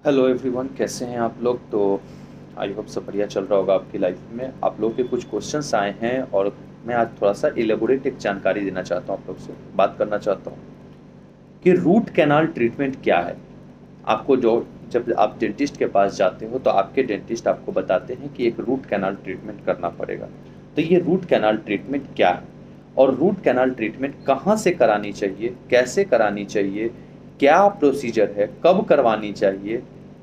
Hello everyone, कैसे हैं आप लोग। तो आई होप सब बढ़िया चल रहा होगा आपकी लाइफ में। आप लोगों के कुछ क्वेश्चंस आए हैं और मैं आज थोड़ा सा इलेबोरेट एक जानकारी देना चाहता हूँ, आप लोग से बात करना चाहता हूँ कि रूट कैनाल ट्रीटमेंट क्या है। आपको जो जब आप डेंटिस्ट के पास जाते हो तो आपके डेंटिस्ट आपको बताते हैं कि एक रूट कैनाल ट्रीटमेंट करना पड़ेगा। तो ये रूट कैनाल ट्रीटमेंट क्या है और रूट कैनाल ट्रीटमेंट कहाँ से करानी चाहिए, कैसे करानी चाहिए, क्या प्रोसीजर है, कब करवानी चाहिए,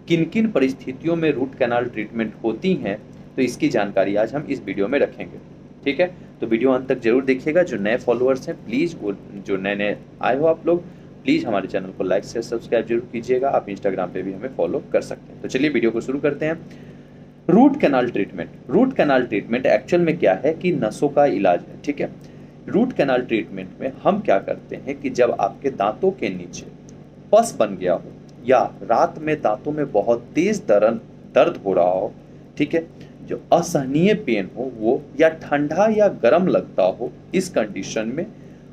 किन किन परिस्थितियों में रूट कैनाल ट्रीटमेंट होती हैं, तो इसकी जानकारी आज हम इस वीडियो में रखेंगे। ठीक है, तो वीडियो अंत तक जरूर देखिएगा। जो नए फॉलोअर्स हैं प्लीज़, वो जो नए नए आए हो आप लोग, प्लीज़ हमारे चैनल को लाइक शेयर सब्सक्राइब जरूर कीजिएगा। आप इंस्टाग्राम पे भी हमें फॉलो कर सकते हैं। तो चलिए वीडियो को शुरू करते हैं। Root canal treatment, root canal treatment actual में क्या है कि नसों का इलाज है। ठीक है, रूट कैनाल ट्रीटमेंट में हम क्या करते हैं कि जब आपके दांतों के नीचे पस बन गया हो या रात में दांतों में बहुत तेज दर्द हो रहा हो, ठीक है, जो असहनीय पेन हो वो, या ठंडा या गर्म लगता हो, इस कंडीशन में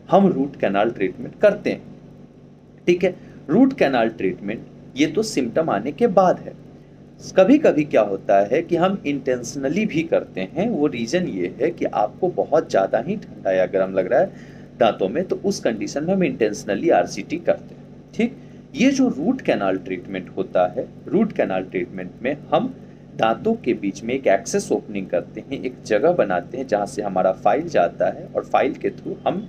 हम रूट कैनाल ट्रीटमेंट करते हैं। ठीक है, रूट कैनाल ट्रीटमेंट ये तो सिम्टम आने के बाद है। कभी कभी क्या होता है कि हम इंटेंशनली भी करते हैं। वो रीजन ये है कि आपको बहुत ज़्यादा ही ठंडा या गर्म लग रहा है दांतों में, तो उस कंडीशन में हम इंटेंशनली आरसीटी करते हैं। ठीक, ये जो रूट कैनाल ट्रीटमेंट होता है, रूट कैनाल ट्रीटमेंट में हम दांतों के बीच में एक एक्सेस ओपनिंग करते हैं, एक जगह बनाते हैं जहाँ से हमारा फाइल जाता है, और फाइल के थ्रू हम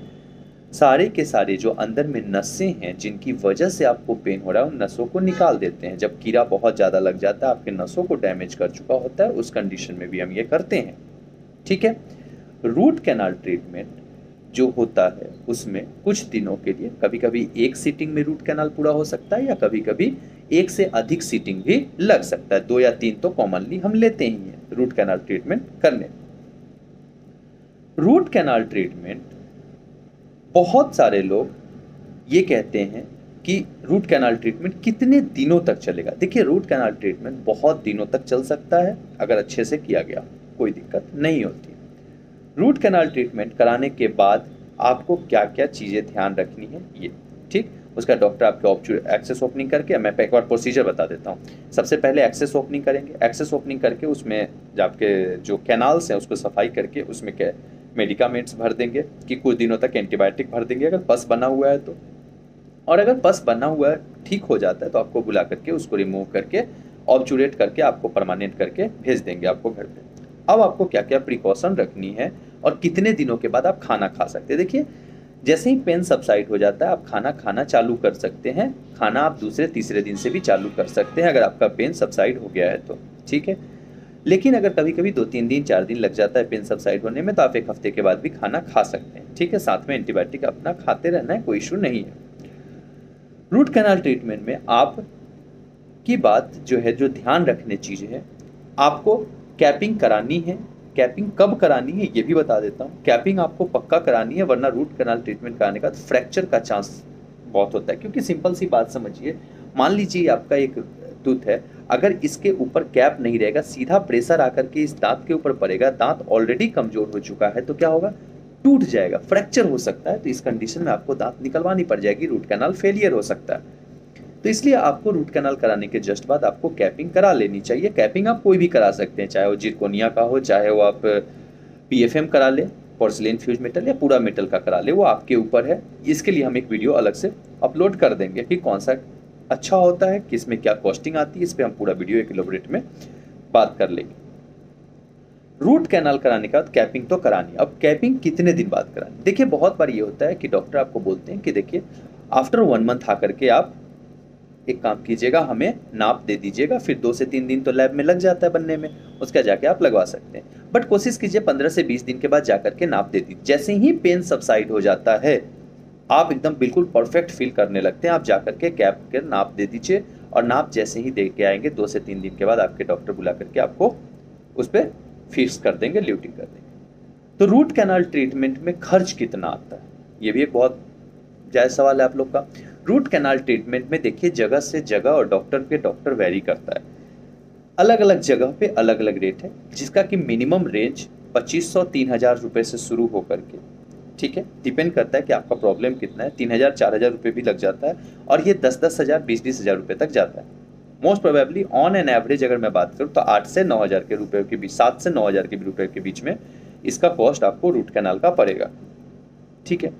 सारे के सारे जो अंदर में नसें हैं जिनकी वजह से आपको पेन हो रहा है, उन नसों को निकाल देते हैं। जब कीड़ा बहुत ज़्यादा लग जाता है, आपके नसों को डैमेज कर चुका होता है, उस कंडीशन में भी हम ये करते हैं। ठीक है, रूट कैनाल ट्रीटमेंट जो होता है उसमें कुछ दिनों के लिए, कभी कभी एक सीटिंग में रूट कैनाल पूरा हो सकता है, या कभी कभी एक से अधिक सीटिंग भी लग सकता है। 2 या 3 तो कॉमनली हम लेते ही हैं रूट कैनाल ट्रीटमेंट करने। रूट कैनाल ट्रीटमेंट, बहुत सारे लोग ये कहते हैं कि रूट कैनाल ट्रीटमेंट कितने दिनों तक चलेगा। देखिए, रूट कैनाल ट्रीटमेंट बहुत दिनों तक चल सकता है अगर अच्छे से किया गया, कोई दिक्कत नहीं होती। रूट कैनाल ट्रीटमेंट कराने के बाद आपको क्या क्या चीज़ें ध्यान रखनी है ये, ठीक, उसका डॉक्टर आपके एक्सेस ओपनिंग करके, मैं एक बार प्रोसीजर बता देता हूँ। सबसे पहले एक्सेस ओपनिंग करेंगे। एक्सेस ओपनिंग करके उसमें जो आपके जो कैनाल्स हैं उसको सफाई करके उसमें क्या मेडिकामेंट्स भर देंगे कि कुछ दिनों तक एंटीबायोटिक भर देंगे अगर पस बना हुआ है तो। और अगर पस बना हुआ है, ठीक हो जाता है, तो आपको बुला करके उसको रिमूव करके ऑब्चुरेट करके आपको परमानेंट करके भेज देंगे आपको घर पे। अब आपको क्या क्या प्रिकॉशन रखनी है और कितने दिनों के बाद आप खाना खा सकते हैं। देखिए, जैसे ही पेन सबसाइड हो जाता है आप खाना खाना चालू कर सकते हैं। खाना आप दूसरे तीसरे दिन से भी चालू कर सकते हैं अगर आपका पेन सबसाइड हो गया है तो। ठीक है, लेकिन अगर कभी कभी 2-3 दिन 4 दिन लग जाता है पेन सबसाइड होने में, तो आप 1 हफ्ते के बाद भी खाना खा सकते हैं। ठीक है, साथ में एंटीबायोटिक अपना खाते रहना है, कोई इशू नहीं है। रूट कैनाल ट्रीटमेंट में आप की बात जो है, जो ध्यान रखने चीज़ है, आपको कैपिंग करानी है। कैपिंग कब करानी है ये भी बता देता हूँ। कैपिंग आपको पक्का करानी है, वरना रूट कैनाल ट्रीटमेंट कराने का फ्रैक्चर का चांस बहुत होता है। क्योंकि सिंपल सी बात समझिए, मान लीजिए आपका एक टूथ है, अगर इसके ऊपर कैप नहीं रहेगा, सीधा प्रेशर आकर के इस दांत के ऊपर पड़ेगा, दांत ऑलरेडी कमजोर हो चुका है, तो क्या होगा, टूट जाएगा, फ्रैक्चर हो सकता है। तो इस कंडीशन में आपको दांत निकलवानी पड़ जाएगी, रूट कैनाल फेलियर हो सकता है। तो इसलिए आपको रूट कैनाल कराने के जस्ट बाद आपको कैपिंग करा लेनी चाहिए। कैपिंग आप कोई भी करा सकते हैं, चाहे वो जिरकोनिया का हो, चाहे वो आप पीएफएम करा ले, पोर्सिलेन फ्यूज मेटल, या पूरा मेटल का करा ले, वो आपके ऊपर है। इसके लिए हम एक वीडियो अलग से अपलोड कर देंगे कि कौन सा अच्छा होता है, किस में क्या कॉस्टिंग आती है, इस पर हम पूरा वीडियो एक इलोबरेट में बात कर लेंगे। रूट कैनाल कराने के बाद कैपिंग तो करानी। अब कैपिंग कितने दिन बाद करानी, देखिए बहुत बार ये होता है कि डॉक्टर आपको बोलते हैं कि देखिए आफ्टर 1 मंथ आकर के आप एक काम कीजिएगा, हमें नाप दे दीजिएगा, फिर 2 से 3 दिन तो लैब में लग जाता है बनने में, उसका जाके आप लगवा सकते हैं। बट कोशिश कीजिए 15 से 20 दिन के बाद जाकर के नाप दे दीजिए। जैसे ही पेन सबसाइड हो जाता है, आप एकदम बिल्कुल परफेक्ट फील करने लगते हैं, आप जाकर के कैप के नाप दे दीजिए। और नाप जैसे ही दे के आएंगे 2 से 3 दिन के बाद आपके डॉक्टर बुला करके आपको उस पर फिक्स कर देंगे, ल्यूटिंग कर देंगे। तो रूट कैनाल ट्रीटमेंट में खर्च कितना आता है, ये भी एक बहुत जायज़ सवाल है आप लोग का। रूट कैनाल ट्रीटमेंट में देखिए, जगह से जगह और डॉक्टर पे डॉक्टर वेरी करता है। अलग अलग जगह पे अलग अलग रेट है, जिसका कि मिनिमम रेंज 2500-3000 रुपये से शुरू होकर के, ठीक है, डिपेंड करता है कि आपका प्रॉब्लम कितना है, 3000-4000 रुपये भी लग जाता है, और ये 10-10 हज़ार 20-20 हज़ार रुपये तक जाता है। Most probably on an average अगर मैं बात करूँ तो 8 से 9,000 के रुपए के बीच, 7 से 9,000 के रुपए के बीच में इसका कॉस्ट आपको रूट कैनाल का पड़ेगा। ठीक है,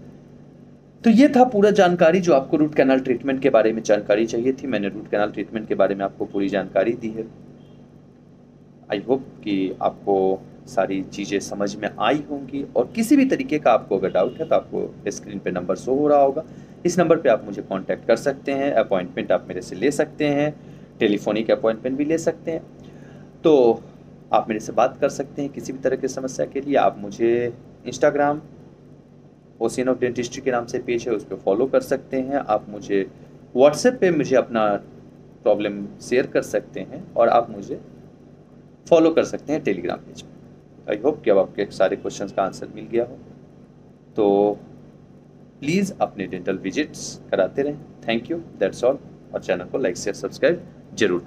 तो ये था पूरा जानकारी जो आपको रूट कैनाल ट्रीटमेंट के बारे में जानकारी चाहिए थी। मैंने रूट कैनाल ट्रीटमेंट के बारे में आपको पूरी जानकारी दी है। आई होप कि आपको सारी चीज़ें समझ में आई होंगी, और किसी भी तरीके का आपको अगर डाउट है तो आपको स्क्रीन पे नंबर शो हो रहा होगा, इस नंबर पे आप मुझे कांटेक्ट कर सकते हैं। अपॉइंटमेंट आप मेरे से ले सकते हैं, टेलीफोनिक अपॉइंटमेंट भी ले सकते हैं। तो आप मेरे से बात कर सकते हैं किसी भी तरह की समस्या के लिए। आप मुझे इंस्टाग्राम ओशियन ऑफ डेंटिस्ट्री के नाम से पेज है, उस पर फॉलो कर सकते हैं। आप मुझे व्हाट्सएप पे मुझे अपना प्रॉब्लम शेयर कर सकते हैं, और आप मुझे फॉलो कर सकते हैं टेलीग्राम पेज पे। आई होप कि अब आपके सारे क्वेश्चंस का आंसर मिल गया हो। तो प्लीज़ अपने डेंटल विजिट्स कराते रहें। Thank you, that's all. और चैनल को लाइक शेयर सब्सक्राइब जरूर।